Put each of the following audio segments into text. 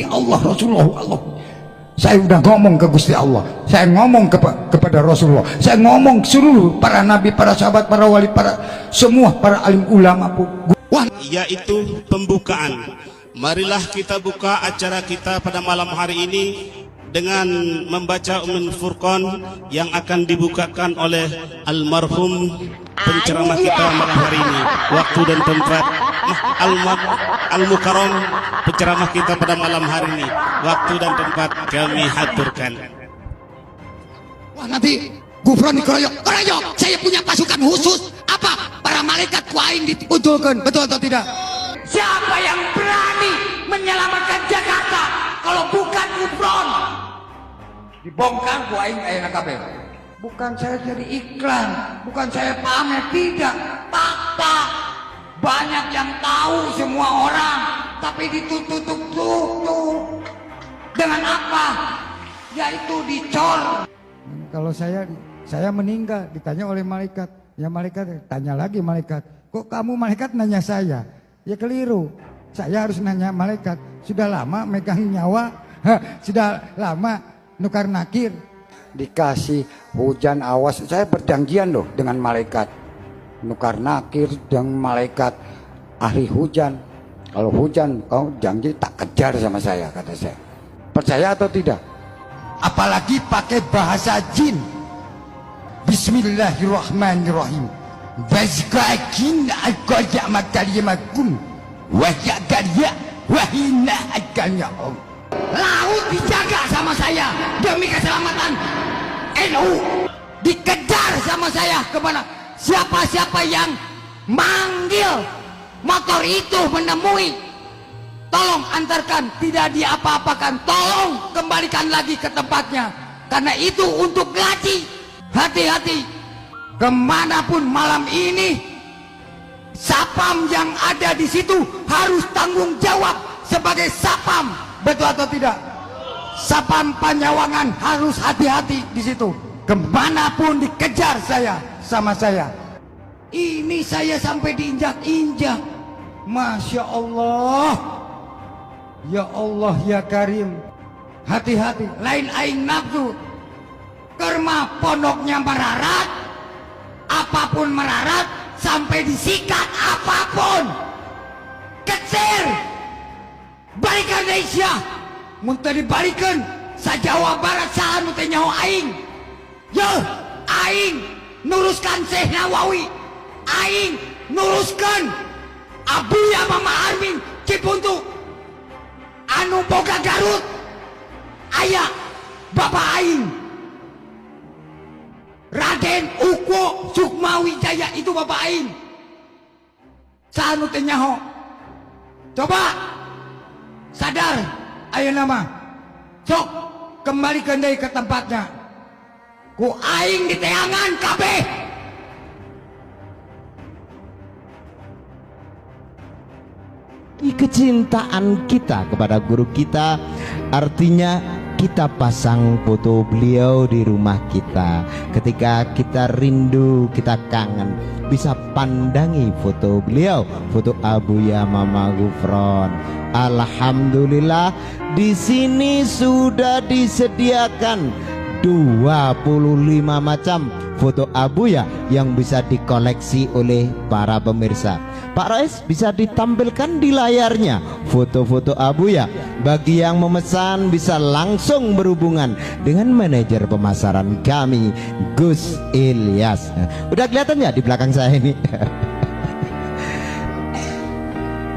Allah, Rasulullah, Allah. Saya udah ngomong ke Gusti Allah, saya ngomong kepada Rasulullah, saya ngomong seluruh para nabi, para sahabat, para wali, para semua para alim ulama pun. Wah, yaitu pembukaan. Marilah kita buka acara kita pada malam hari ini dengan membaca Ummul Furqan yang akan dibukakan oleh almarhum penceramah kita malam hari ini. Waktu dan tempat Al-Mukarram penceramah kita pada malam hari ini. Waktu dan tempat kami haturkan. Wah, nanti Gufron dikeroyok. Keroyok, saya punya pasukan khusus. Apa? Para malaikat kuaing diunculkan. Betul atau tidak? Siapa yang berani menyelamatkan Jakarta kalau bukan Gufron? Dibongkar kuaing kabeh. Bukan saya jadi iklan, bukan saya pamer, tidak. Fakta. Banyak yang tahu semua orang, tapi ditutup-tutup. Dengan apa? Yaitu dicor. Kalau saya meninggal ditanya oleh malaikat, ya malaikat tanya lagi malaikat, kok kamu malaikat nanya saya? Ya keliru, saya harus nanya malaikat. Sudah lama megang nyawa, sudah lama nukar nakir. Dikasih hujan awas, saya berjanjian loh dengan malaikat. Nukar nakir dengan malaikat ahli hujan. Kalau hujan kau janji tak kejar sama saya, kata saya. Percaya atau tidak? Apalagi pakai bahasa jin. Bismillahirrahmanirrahim. Bazqakin aqja makalimakum wa yaqya wa hina akalnya. Laut dijaga sama saya demi keselamatan NU. Dikejar sama saya kemana? Siapa-siapa yang manggil motor itu menemui, tolong antarkan, tidak diapa-apakan, tolong kembalikan lagi ke tempatnya, karena itu untuk gaji. Hati-hati, kemanapun malam ini, sapam yang ada di situ harus tanggung jawab sebagai sapam, betul atau tidak? Sapam Panyawangan harus hati-hati di situ. Kemanapun dikejar sama saya. Ini saya sampai diinjak-injak. Masya Allah. Ya Allah ya Karim. Hati-hati. Lain aing nafsu. Kerma pondoknya merarat. Apapun merarat. Sampai disikat apapun. Kecil. Balikan Indonesia. Muntah dibalikan. Sa Jawa Barat saha nu teh nyaho aing. Yo, aing nuruskan Syekh Nawawi. Aing nuruskan Abuya Mama Armin Cipuntu. Anu boga Garut aya Bapak aing Raden Ukwo Sukmawijaya, itu Bapak aing. Sanu teh nyaho. Coba sadar ayeuna mah. Sok kembalikan deui ke tempatnya. Ku aing diteangan kabeh. Kecintaan kita kepada guru kita, artinya kita pasang foto beliau di rumah kita. Ketika kita rindu, kita kangen, bisa pandangi foto beliau, foto Abuya Mama Gufron. Alhamdulillah, di sini sudah disediakan 25 macam foto Abuya yang bisa dikoleksi oleh para pemirsa. Pak Rais, bisa ditampilkan di layarnya foto-foto Abuya. Bagi yang memesan bisa langsung berhubungan dengan manajer pemasaran kami, Gus Ilyas. Udah kelihatan ya di belakang saya ini?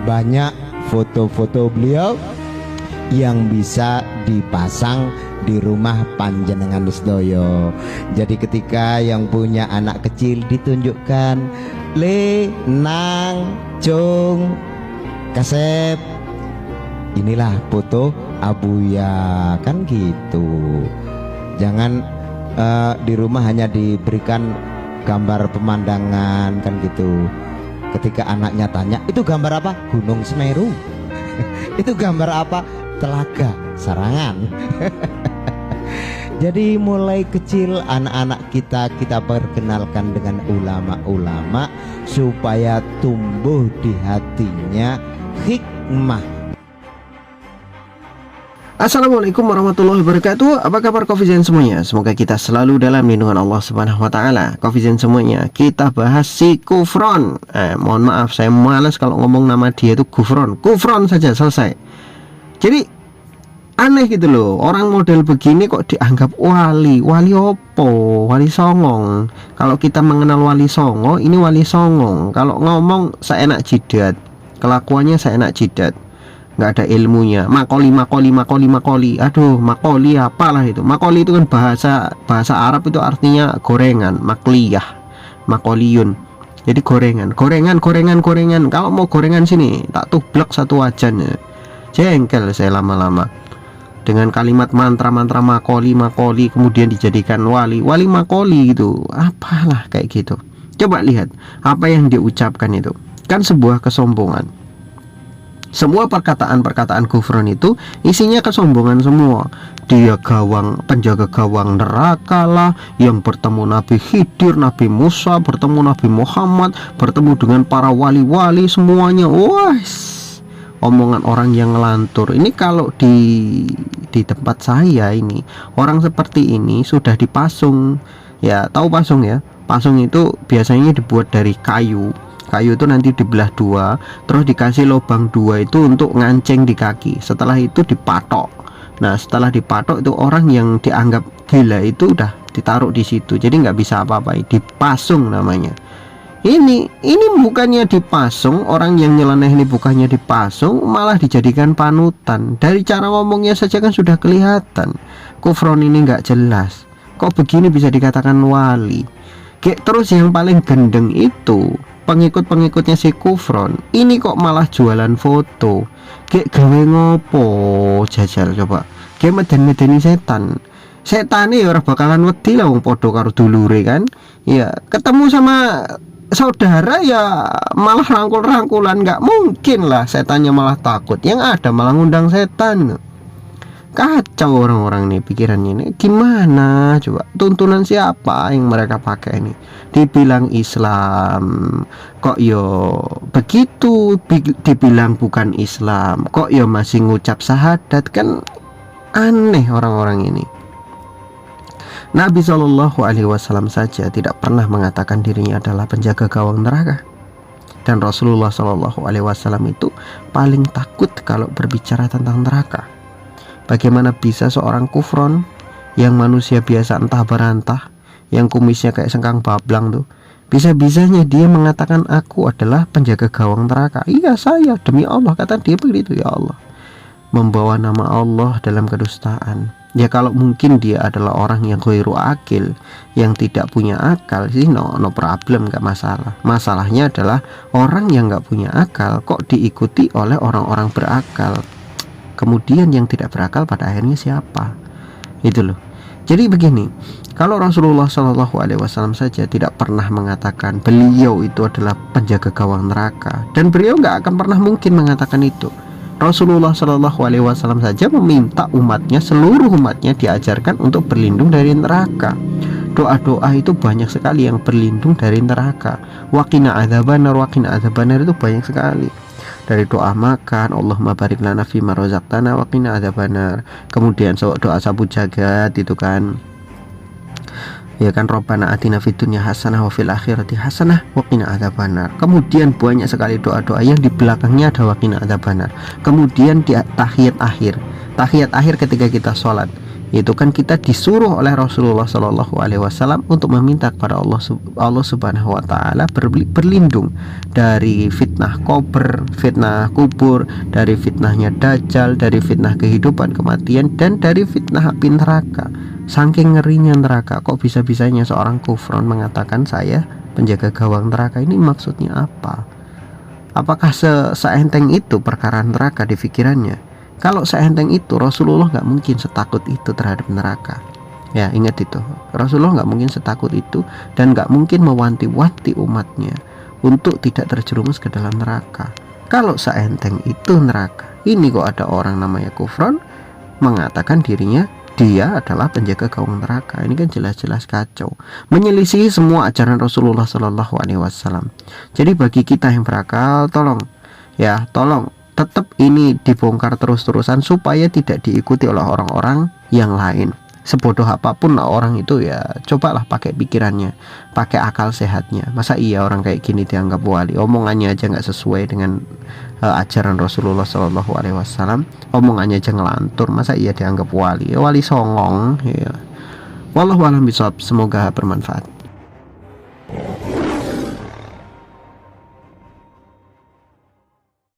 Banyak foto-foto beliau yang bisa dipasang di rumah panjenengan sedoyo. Jadi ketika yang punya anak kecil ditunjukkan, Le, Nang, Cung, Kasep, inilah foto Abuya, kan gitu. Jangan di rumah hanya diberikan gambar pemandangan, kan gitu. Ketika anaknya tanya, itu gambar apa? Gunung Semeru. Itu gambar apa? Telaga Sarangan. Jadi mulai kecil anak-anak kita perkenalkan dengan ulama-ulama supaya tumbuh di hatinya hikmah. Assalamualaikum warahmatullahi wabarakatuh. Apa kabar Coffeezen semuanya? Semoga kita selalu dalam lindungan Allah Subhanahu wa taala. Coffeezen semuanya, kita bahas si Kufron. Mohon maaf saya malas kalau ngomong nama dia itu Kufron. Kufron saja selesai. Jadi aneh gitu loh, orang model begini kok dianggap wali. Wali opo? Wali songong. Kalau kita mengenal wali songo, ini wali songong. Kalau ngomong seenak jidat, kelakuannya seenak jidat, nggak ada ilmunya. Makoli. Aduh, makoli apalah itu. Makoli itu kan bahasa Arab, itu artinya gorengan. Makliyah, makoliyun. Jadi gorengan. Kalau mau gorengan sini tak tublek satu wajan. Jengkel saya lama-lama dengan kalimat mantra makoli, kemudian dijadikan wali makoli gitu. Apalah kayak gitu. Coba lihat apa yang diucapkan itu. Kan sebuah kesombongan. Semua perkataan kufron itu isinya kesombongan semua. Dia penjaga gawang neraka lah, yang bertemu Nabi Khidir, Nabi Musa, bertemu Nabi Muhammad, bertemu dengan para wali-wali semuanya. Wah, omongan orang yang ngelantur. Ini kalau di tempat saya ini, orang seperti ini sudah dipasung. Ya, tahu pasung ya? Pasung itu biasanya dibuat dari kayu itu nanti dibelah dua, terus dikasih lubang dua itu untuk nganceng di kaki. Setelah itu dipatok. Nah, setelah dipatok itu orang yang dianggap gila itu udah ditaruh di situ. Jadi nggak bisa apa-apa. Dipasung namanya. Ini bukannya dipasung, orang yang nyeleneh ini bukannya dipasung, malah dijadikan panutan. Dari cara ngomongnya saja kan sudah kelihatan. Kufron ini nggak jelas. Kok begini bisa dikatakan wali? Terus yang paling gendeng itu pengikut-pengikutnya si Kufron ini kok malah jualan foto. Gawe ngopo jajal coba. Meden-medeni setan nih orang bakalan wedi lah, wong podo karo dulure kan. Ya ketemu sama saudara ya malah rangkul-rangkulan. Nggak mungkin lah setannya malah takut, yang ada malah ngundang setan. Kacau orang-orang nih pikirannya ini. Gimana coba, tuntunan siapa yang mereka pakai ini? Dibilang Islam kok yo begitu, dibilang bukan Islam kok yo masih ngucap syahadat. Kan aneh orang-orang ini. Nabi SAW saja tidak pernah mengatakan dirinya adalah penjaga gawang neraka. Dan Rasulullah SAW itu paling takut kalau berbicara tentang neraka. Bagaimana bisa seorang Kufron yang manusia biasa entah berantah, yang kumisnya kayak sengkang bablang tuh, bisa-bisanya dia mengatakan aku adalah penjaga gawang neraka. Iya saya, demi Allah, kata dia begitu. Ya Allah, membawa nama Allah dalam kedustaan. Ya kalau mungkin dia adalah orang yang ghairu akil, yang tidak punya akal sih no problem, gak masalah. Masalahnya adalah orang yang gak punya akal kok diikuti oleh orang-orang berakal. Kemudian yang tidak berakal pada akhirnya siapa? Itu loh. Jadi begini, kalau Rasulullah SAW saja tidak pernah mengatakan beliau itu adalah penjaga gawang neraka, dan beliau nggak akan pernah mungkin mengatakan itu. Rasulullah SAW saja meminta umatnya, seluruh umatnya diajarkan untuk berlindung dari neraka. Doa-doa itu banyak sekali yang berlindung dari neraka. Waqina adzabannar itu banyak sekali. Dari doa makan, Allahumma barik lana fima razaqtana wa qina adzabannar. Kemudian doa sabu jagat itu kan, ya kan, Rabbana atina fid dunya hasanah wa fil akhirati hasanah wa qina adzabannar. Kemudian banyak sekali doa-doa yang di belakangnya ada wa qina adzabannar. Kemudian di tahiyat akhir ketika kita sholat, itu kan kita disuruh oleh Rasulullah SAW untuk meminta kepada Allah Subhanahu Wa Taala berlindung dari fitnah kubur, dari fitnahnya Dajjal, dari fitnah kehidupan kematian, dan dari fitnah api neraka. Saking ngerinya neraka, kok bisa-bisanya seorang Kufron mengatakan saya penjaga gawang neraka? Ini maksudnya apa? Apakah seenteng itu perkara neraka di pikirannya? Kalau seenteng itu, Rasulullah nggak mungkin setakut itu terhadap neraka. Ya, ingat itu. Rasulullah nggak mungkin setakut itu, dan nggak mungkin mewanti-wanti umatnya untuk tidak terjerumus ke dalam neraka. Kalau seenteng itu neraka, ini kok ada orang namanya Kufron mengatakan dirinya dia adalah penjaga gawang neraka. Ini kan jelas-jelas kacau, menyelisihi semua ajaran Rasulullah SAW. Jadi bagi kita yang berakal, tolong tetap ini dibongkar terus-terusan supaya tidak diikuti oleh orang-orang yang lain. Sebodoh apapun orang itu ya, cobalah pakai pikirannya, pakai akal sehatnya. Masa iya orang kayak gini dianggap wali? Omongannya aja nggak sesuai dengan ajaran Rasulullah Shallallahu Alaihi Wasallam, omongannya aja ngelantur, masa iya dianggap wali? Wali songong ya. Wallahu a'lam bishawab, semoga bermanfaat.